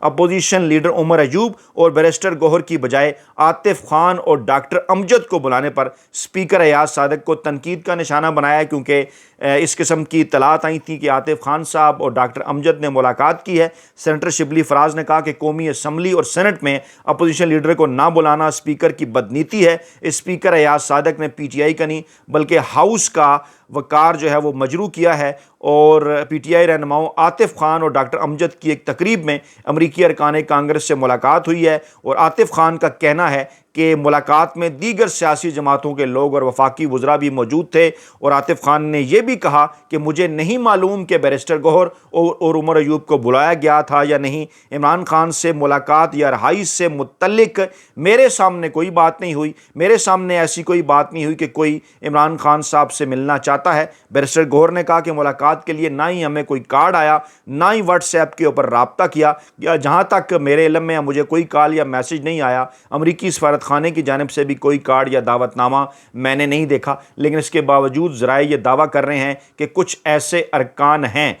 Opposition leader Omar Ayub اور barrister گوہر کی بجائے عاطف خان اور ڈاکٹر امجد کو بلانے پر اسپیکر ایاز صادق کو تنقید کا نشانہ بنایا، کیونکہ اس قسم کی اطلاعات آئی تھیں کہ عاطف خان صاحب اور ڈاکٹر امجد نے ملاقات کی ہے۔ سینیٹر شبلی فراز نے کہا کہ قومی اسمبلی اور سینٹ میں اپوزیشن لیڈر کو نہ بلانا اسپیکر کی بدنیتی ہے۔ اسپیکر ایاز صادق نے پی ٹی آئی کا نہیں بلکہ ہاؤس کا وقار جو ہے وہ مجروح کیا ہے، اور پی ٹی آئی رہنماؤں عاطف خان اور ڈاکٹر امجد کی ایک تقریب میں امریکی ارکان کانگریس سے ملاقات ہوئی ہے، اور عاطف خان کا کہنا ہے کہ ملاقات میں دیگر سیاسی جماعتوں کے لوگ اور وفاقی وزراء بھی موجود تھے، اور عاطف خان نے یہ بھی کہا کہ مجھے نہیں معلوم کہ بیرسٹر گوہر اور عمر ایوب کو بلایا گیا تھا یا نہیں۔ عمران خان سے ملاقات یا رہائش سے متعلق میرے سامنے کوئی بات نہیں ہوئی، میرے سامنے ایسی کوئی بات نہیں ہوئی کہ کوئی عمران خان صاحب سے ملنا چاہتا ہے۔ بیرسٹر گوہر نے کہا کہ ملاقات کے لیے نہ ہی ہمیں کوئی کارڈ آیا، نہ ہی واٹس ایپ کے اوپر رابطہ کیا، یا جہاں تک میرے علم میں مجھے کوئی کال یا میسج نہیں آیا۔ امریکی سفارت خانے کی جانب سے بھی کوئی کارڈ یا دعوت نامہ میں نے نہیں دیکھا، لیکن اس کے باوجود ذرائع یہ دعویٰ کر رہے ہیں کہ کچھ ایسے ارکان ہیں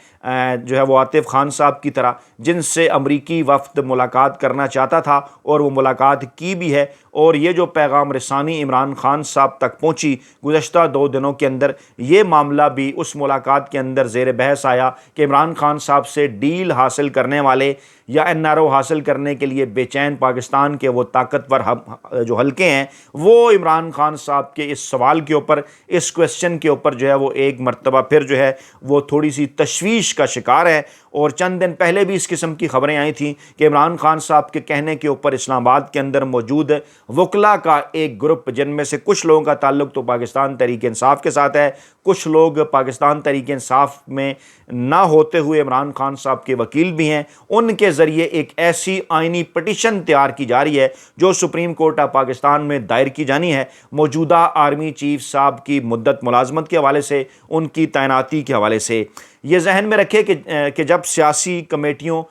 جو ہے وہ عاطف خان صاحب کی طرح، جن سے امریکی وفد ملاقات کرنا چاہتا تھا اور وہ ملاقات کی بھی ہے، اور یہ جو پیغام رسانی عمران خان صاحب تک پہنچی گزشتہ 2 دنوں کے اندر، یہ معاملہ بھی اس ملاقات کے اندر زیر بحث آیا کہ عمران خان صاحب سے ڈیل حاصل کرنے والے یا این آر او حاصل کرنے کے لیے بے چین پاکستان کے وہ طاقتور جو حلقے ہیں، وہ عمران خان صاحب کے اس سوال کے اوپر، اس کویسچن کے اوپر جو ہے وہ ایک مرتبہ پھر جو ہے وہ تھوڑی سی تشویش کا شکار ہے۔ اور چند دن پہلے بھی اس قسم کی خبریں آئی تھیں کہ عمران خان صاحب کے کہنے کے اوپر اسلام آباد کے اندر موجود وکلاء کا ایک گروپ، جن میں سے کچھ لوگوں کا تعلق تو پاکستان تحریک انصاف کے ساتھ ہے، کچھ لوگ پاکستان تحریک انصاف میں نہ ہوتے ہوئے عمران خان صاحب کے وکیل بھی ہیں، ان کے ذریعے ایک ایسی آئینی پٹیشن تیار کی جا رہی ہے جو سپریم کورٹ آف پاکستان میں دائر کی جانی ہے، موجودہ آرمی چیف صاحب کی مدت ملازمت کے حوالے سے، ان کی تعیناتی کے حوالے سے۔ یہ ذہن میں رکھے کہ جب سیاسی کمیٹیوں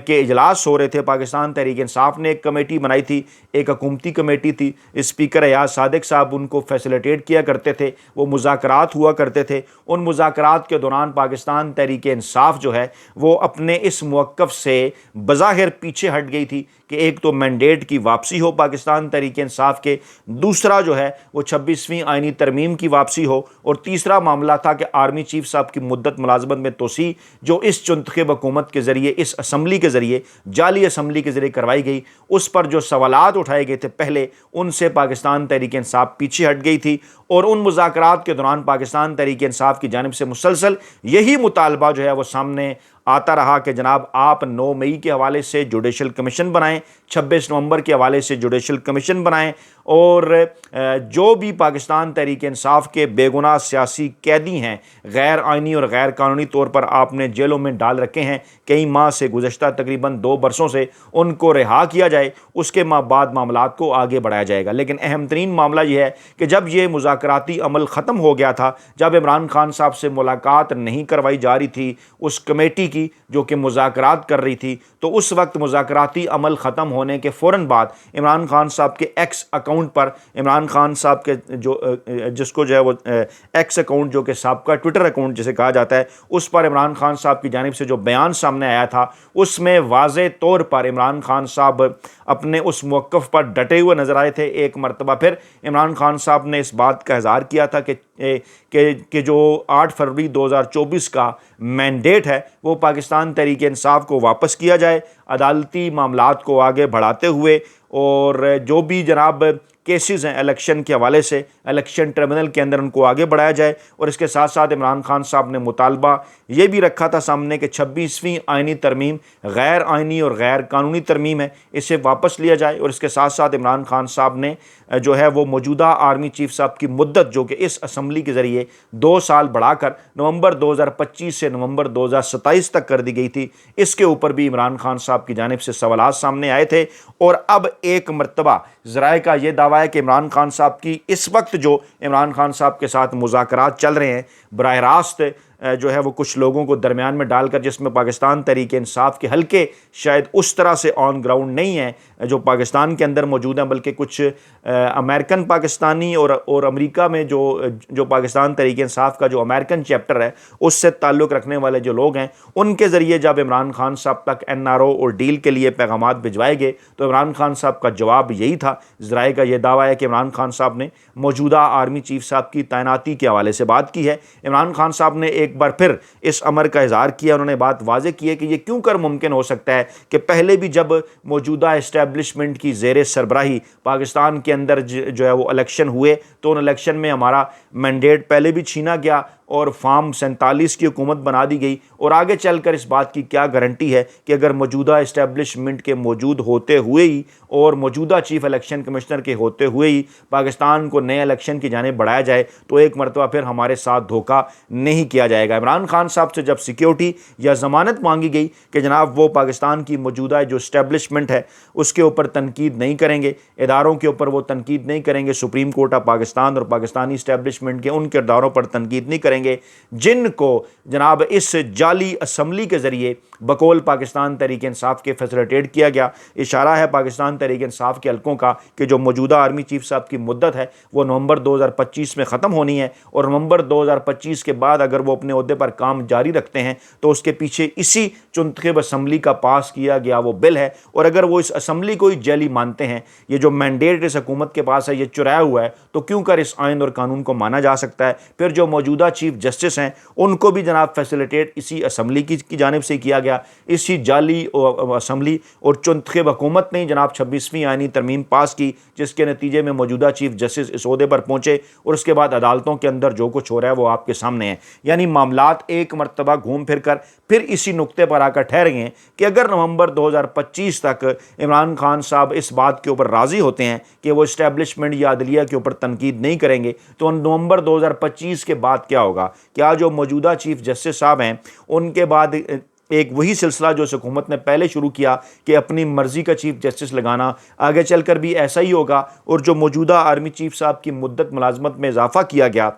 کے اجلاس ہو رہے تھے، پاکستان تحریک انصاف نے ایک کمیٹی بنائی تھی، ایک حکومتی کمیٹی تھی، اسپیکر ایاز صادق صاحب ان کو فیسیلیٹیٹ کیا کرتے تھے، وہ مذاکرات ہوا کرتے تھے۔ ان مذاکرات کے دوران پاکستان تحریک انصاف جو ہے وہ اپنے اس موقف سے بظاہر پیچھے ہٹ گئی تھی کہ ایک تو مینڈیٹ کی واپسی ہو پاکستان تحریک انصاف کے، دوسرا جو ہے وہ 26ویں آئینی ترمیم کی واپسی ہو، اور تیسرا معاملہ تھا کہ آرمی چیف صاحب کی مدت ملازمت میں توسیع جو اس چنتخب حکومت کے ذریعے، اس اسمبلی کے ذریعے، جعلی اسمبلی کے ذریعے کروائی گئی، اس پر جو سوالات اٹھائے گئے تھے پہلے، ان سے پاکستان تحریک انصاف پیچھے ہٹ گئی تھی، اور ان مذاکرات کے دوران پاکستان تحریک انصاف کی جانب سے مسلسل یہی مطالبہ جو ہے وہ سامنے آتا رہا کہ جناب آپ 9 مئی کے حوالے سے جوڈیشل کمیشن بنائیں، 26 نومبر کے حوالے سے جوڈیشل کمیشن بنائیں، اور جو بھی پاکستان تحریک انصاف کے بے گناہ سیاسی قیدی ہیں، غیر آئینی اور غیر قانونی طور پر آپ نے جیلوں میں ڈال رکھے ہیں کئی ماہ سے، گزشتہ تقریباً 2 برسوں سے، ان کو رہا کیا جائے، اس کے بعد معاملات کو آگے بڑھایا جائے گا۔ لیکن اہم ترین معاملہ یہ ہے کہ جب یہ مذاکراتی عمل ختم ہو گیا تھا، جب عمران خان صاحب سے ملاقات نہیں کروائی جا رہی تھی اس کمیٹی کی جو کہ مذاکرات کر رہی تھی، تو اس وقت مذاکراتی عمل ختم ہونے کے فوراً بعد عمران خان صاحب کے ایکس اکاؤنٹ پر، عمران خان صاحب کے جس کو جو ہے وہ ایکس اکاؤنٹ جو کہ سابقہ ٹویٹر اکاؤنٹ جسے کہا جاتا ہے، اس پر عمران خان صاحب کی جانب سے جو بیان سامنے آیا تھا، اس میں واضح طور پر عمران خان صاحب اپنے اس موقف پر ڈٹے ہوئے نظر آئے تھے۔ ایک مرتبہ پھر عمران خان صاحب نے اس بات کا اظہار کیا تھا کہ جو 8 فروری 2024 کا مینڈیٹ ہے وہ پاکستان تحریک انصاف کو واپس کیا جائے، عدالتی معاملات کو آگے بڑھاتے ہوئے، اور جو بھی جناب کیسز ہیں الیکشن کے حوالے سے، الیکشن ٹریبونل کے اندر ان کو آگے بڑھایا جائے۔ اور اس کے ساتھ ساتھ عمران خان صاحب نے مطالبہ یہ بھی رکھا تھا سامنے کہ 26ویں آئینی ترمیم غیر آئینی اور غیر قانونی ترمیم ہے، اسے واپس لیا جائے۔ اور اس کے ساتھ ساتھ عمران خان صاحب نے جو ہے وہ موجودہ آرمی چیف صاحب کی مدت جو کہ اس اسمبلی کے ذریعے 2 سال بڑھا کر نومبر 2025 سے نومبر 2027 تک کر دی گئی تھی، اس کے اوپر بھی عمران خان صاحب کی جانب سے سوالات سامنے آئے تھے۔ اور اب ایک مرتبہ ذرائع کا یہ دعویٰ ہے کہ عمران خان صاحب کی اس وقت جو عمران خان صاحب کے ساتھ مذاکرات چل رہے ہیں، براہ راست جو ہے وہ کچھ لوگوں کو درمیان میں ڈال کر، جس میں پاکستان تحریک انصاف کے حلقے شاید اس طرح سے آن گراؤنڈ نہیں ہیں جو پاکستان کے اندر موجود ہیں، بلکہ کچھ امریکن پاکستانی اور امریکہ میں جو پاکستان تحریک انصاف کا جو امریکن چیپٹر ہے اس سے تعلق رکھنے والے جو لوگ ہیں، ان کے ذریعے جب عمران خان صاحب تک NRO اور ڈیل کے لیے پیغامات بھجوائے گئے تو عمران خان صاحب کا جواب یہی تھا۔ ذرائع کا یہ دعویٰ ہے کہ عمران خان صاحب نے موجودہ آرمی چیف صاحب کی تعیناتی کے حوالے سے بات کی ہے۔ عمران خان صاحب نے ایک بار پھر اس امر کا اظہار کیا، انہوں نے بات واضح کی ہے کہ یہ کیوں کر ممکن ہو سکتا ہے کہ پہلے بھی جب موجودہ اسٹیبلشمنٹ کی زیر سربراہی پاکستان کے اندر جو ہے وہ الیکشن ہوئے تو ان الیکشن میں ہمارا مینڈیٹ پہلے بھی چھینا گیا اور فارم 47 کی حکومت بنا دی گئی، اور آگے چل کر اس بات کی کیا گارنٹی ہے کہ اگر موجودہ اسٹیبلشمنٹ کے موجود ہوتے ہوئے ہی اور موجودہ چیف الیکشن کمشنر کے ہوتے ہوئے ہی پاکستان کو نئے الیکشن کی جانب بڑھایا جائے تو ایک مرتبہ پھر ہمارے ساتھ دھوکہ نہیں کیا جائے گا۔ عمران خان صاحب سے جب سیکیورٹی یا ضمانت مانگی گئی کہ جناب وہ پاکستان کی موجودہ جو اسٹیبلشمنٹ ہے اس کے اوپر تنقید نہیں کریں گے، اداروں کے اوپر وہ تنقید نہیں کریں گے، سپریم کورٹ آف پاکستان اور پاکستانی اسٹیبلشمنٹ کے ان کرداروں پر تنقید نہیں کریں گے جن کو جناب اس جعلی اسمبلی کے ذریعے بقول پاکستان تحریک انصاف کے فیسیلیٹیٹ کیا گیا۔ اشارہ ہے پاکستان تحریک انصاف کے حلقوں کا کہ جو موجودہ آرمی چیف صاحب کی مدت ہے وہ نومبر 2025 میں ختم ہونی ہے، اور نومبر 2025 کے بعد اگر وہ اپنے عہدے پر کام جاری رکھتے ہیں تو اس کے پیچھے اسی چنتخب اسمبلی کا پاس کیا گیا وہ بل ہے، اور اگر وہ اس اسمبلی کو ہی جعلی مانتے ہیں، یہ جو مینڈیٹ اس حکومت کے پاس ہے یہ چرایا ہوا ہے، تو کیوں کر اس آئین اور قانون کو مانا جا سکتا ہے؟ پھر جو موجودہ چیف جسٹس ہیں ان کو بھی جناب فیسیلیٹیٹ اسی اسمبلی کی جانب سے کیا گیا، اسی جعلی اسمبلی اور چنتخب حکومت نے جناب 26ویں آئینی ترمیم پاس کی، جس کے نتیجے میں موجودہ چیف جسٹس اس عہدے پر پہنچے، اور اس کے بعد عدالتوں کے اندر جو کچھ ہو رہا ہے وہ آپ کے سامنے ہے۔ یعنی معاملات ایک مرتبہ گھوم پھر کر پھر اسی نقطے پر آ کر ٹھہر گئے ہیں کہ اگر نومبر 2025 تک عمران خان صاحب اس بات کے اوپر راضی ہوتے ہیں کہ وہ اسٹیبلشمنٹ یا عدلیہ کے اوپر تنقید نہیں کریں گے تو نومبر 2025 کے بعد کیا ہوگا؟ کیا جو موجودہ چیف جسٹس صاحب ہیں ان کے بعد ایک وہی سلسلہ جو اس حکومت نے پہلے شروع کیا کہ اپنی مرضی کا چیف جسٹس لگانا، آگے چل کر بھی ایسا ہی ہوگا؟ اور جو موجودہ آرمی چیف صاحب کی مدت ملازمت میں اضافہ کیا گیا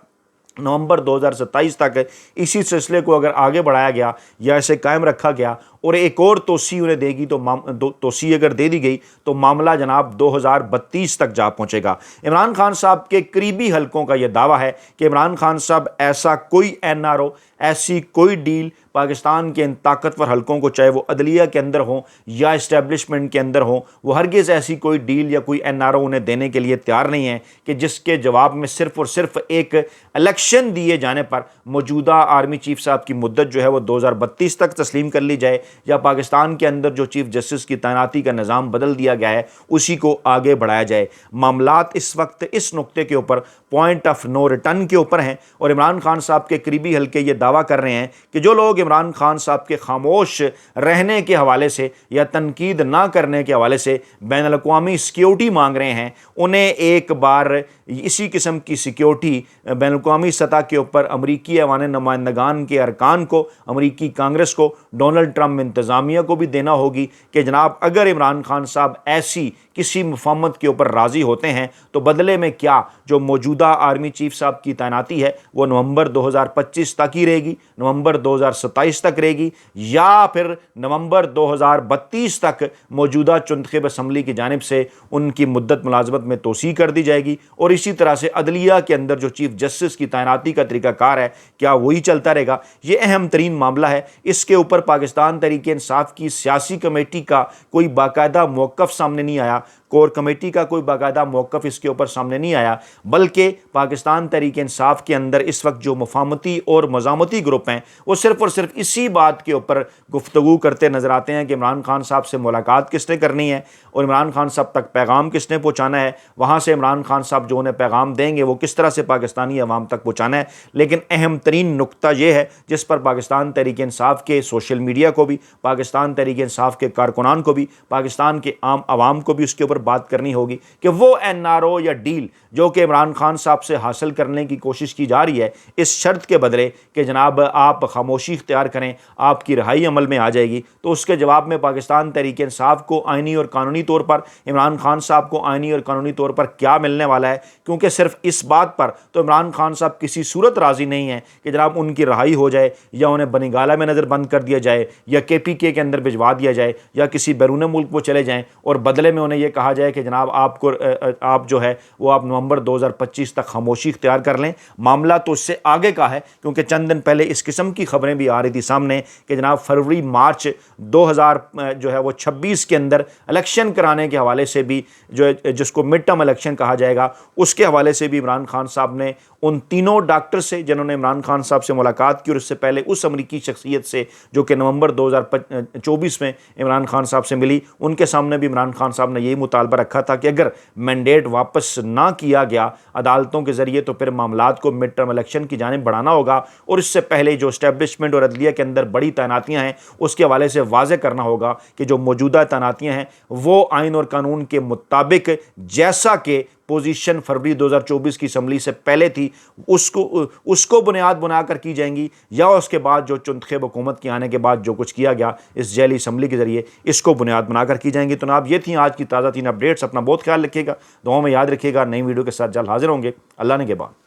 نومبر 2027 تک، اسی سلسلے کو اگر آگے بڑھایا گیا یا اسے قائم رکھا گیا اور ایک اور توسیع انہیں دے گی تو توسیع اگر دے دی گئی تو معاملہ جناب 2032 تک جا پہنچے گا۔ عمران خان صاحب کے قریبی حلقوں کا یہ دعویٰ ہے کہ عمران خان صاحب ایسا کوئی NRO، ایسی کوئی ڈیل پاکستان کے ان طاقتور حلقوں کو، چاہے وہ عدلیہ کے اندر ہوں یا اسٹیبلشمنٹ کے اندر ہوں، وہ ہرگز ایسی کوئی ڈیل یا کوئی NRO انہیں دینے کے لیے تیار نہیں ہے کہ جس کے جواب میں صرف اور صرف ایک الیکشن دیے جانے پر موجودہ آرمی چیف صاحب کی مدت جو ہے وہ 2032 تک تسلیم کر لی جائے، یا پاکستان کے اندر جو چیف جسٹس کی تعیناتی کا نظام بدل دیا گیا ہے اسی کو آگے بڑھایا جائے۔ معاملات اس وقت اس نقطے کے اوپر پوائنٹ آف نو ریٹرن کے اوپر ہیں، اور عمران خان صاحب کے قریبی حلقے یہ دعویٰ کر رہے ہیں کہ جو لوگ عمران خان صاحب کے خاموش رہنے کے حوالے سے یا تنقید نہ کرنے کے حوالے سے بین الاقوامی سیکیورٹی مانگ رہے ہیں، انہیں ایک بار اسی قسم کی سیکیورٹی بین الاقوامی سطح کے اوپر امریکی ایوان نمائندگان کے ارکان کو، امریکی کانگریس کو، ڈونلڈ ٹرمپ انتظامیہ کو بھی دینا ہوگی کہ جناب اگر عمران خان صاحب ایسی کسی مفاہمت کے اوپر راضی ہوتے ہیں تو بدلے میں کیا جو موجودہ آرمی چیف صاحب کی تعیناتی ہے وہ نومبر 2025 تک ہی رہے گی، نومبر 2027 تک رہے گی، یا پھر نومبر 2032 تک موجودہ چنتخب اسمبلی کی جانب سے ان کی مدت ملازمت میں توسیع کر دی جائے گی، اور اسی طرح سے عدلیہ کے اندر جو چیف جسٹس کی تعیناتی کا طریقہ کار ہے کیا وہی چلتا رہے گا؟ یہ اہم ترین معاملہ ہے۔ اس کے اوپر پاکستان تحریک انصاف کی سیاسی کمیٹی کا کوئی باقاعدہ موقف سامنے نہیں آیا، کور کمیٹی کا کوئی باقاعدہ موقف اس کے اوپر سامنے نہیں آیا، بلکہ پاکستان تحریک انصاف کے اندر اس وقت جو مفاہمتی اور مزاحمتی گروپ ہیں وہ صرف اور صرف اسی بات کے اوپر گفتگو کرتے نظر آتے ہیں کہ عمران خان صاحب سے ملاقات کس نے کرنی ہے اور عمران خان صاحب تک پیغام کس نے پہنچانا ہے، وہاں سے عمران خان صاحب جو انہیں پیغام دیں گے وہ کس طرح سے پاکستانی عوام تک پہنچانا ہے۔ لیکن اہم ترین نقطہ یہ ہے جس پر پاکستان تحریک انصاف کے سوشل میڈیا کو بھی، پاکستان تحریک انصاف کے کارکنان کو بھی، پاکستان کے عام عوام کو بھی اس کے اوپر اوپر بات کرنی ہوگی کہ وہ NRO یا ڈیل جو کہ عمران خان صاحب سے حاصل کرنے کی کوشش کی جا رہی ہے اس شرط کے بدلے کہ جناب آپ خاموشی اختیار کریں، آپ کی رہائی عمل میں آ جائے گی، تو اس کے جواب میں پاکستان تحریک انصاف کو آئینی اور قانونی طور پر، عمران خان صاحب کو آئینی اور قانونی طور پر کیا ملنے والا ہے؟ کیونکہ صرف اس بات پر تو عمران خان صاحب کسی صورت راضی نہیں ہیں کہ جناب ان کی رہائی ہو جائے یا انہیں بنگالہ میں نظر بند کر دیا جائے یا KPK کے اندر بھجوا دیا جائے یا کسی بیرون ملک وہ چلے جائیں اور بدلے میں انہیں یہ کہا جائے کہ جناب آپ جو ہے وہ آپ نومبر 2025 تک خاموشی اختیار کر لیں۔ معاملہ تو اس سے آگے کا ہے، کیونکہ چند دن پہلے اس قسم کی خبریں بھی آ رہی تھی سامنے کہ جناب فروری مارچ 2026 کے اندر الیکشن کرانے کے حوالے سے بھی جس کو مڈ ٹرم الیکشن کہا جائے گا اس کے حوالے سے بھی عمران خان صاحب نے ان تینوں ڈاکٹر سے جنہوں نے عمران خان صاحب سے ملاقات کی اور اس سے پہلے اس امریکی شخصیت سے جو کہ نومبر 2024 میں عمران خان صاحب سے ملی، ان کے سامنے بھی عمران خان صاحب نے یہی مطالبہ رکھا تھا کہ اگر مینڈیٹ واپس نہ کیا گیا عدالتوں کے ذریعے تو پھر معاملات کو مڈ ٹرم الیکشن کی جانب بڑھانا ہوگا، اور اس سے پہلے جو اسٹیبلشمنٹ اور عدلیہ کے اندر بڑی تعیناتیاں ہیں اس کے حوالے سے واضح کرنا ہوگا کہ جو موجودہ تعیناتیاں ہیں وہ آئین اور قانون کے مطابق جیسا کہ پوزیشن فروری 2024 کی اسمبلی سے پہلے تھی اس کو بنیاد بنا کر کی جائیں گی، یا اس کے بعد جو چنتخب حکومت کے آنے کے بعد جو کچھ کیا گیا اس ذیلی اسمبلی کے ذریعے اس کو بنیاد بنا کر کی جائیں گی۔ تو جناب یہ تھیں آج کی تازہ ترین اپڈیٹس، اپنا بہت خیال رکھیے گا، دعاؤں میں یاد رکھیے گا، نئی ویڈیو کے ساتھ جلد حاضر ہوں گے، اللہ نے کے بعد۔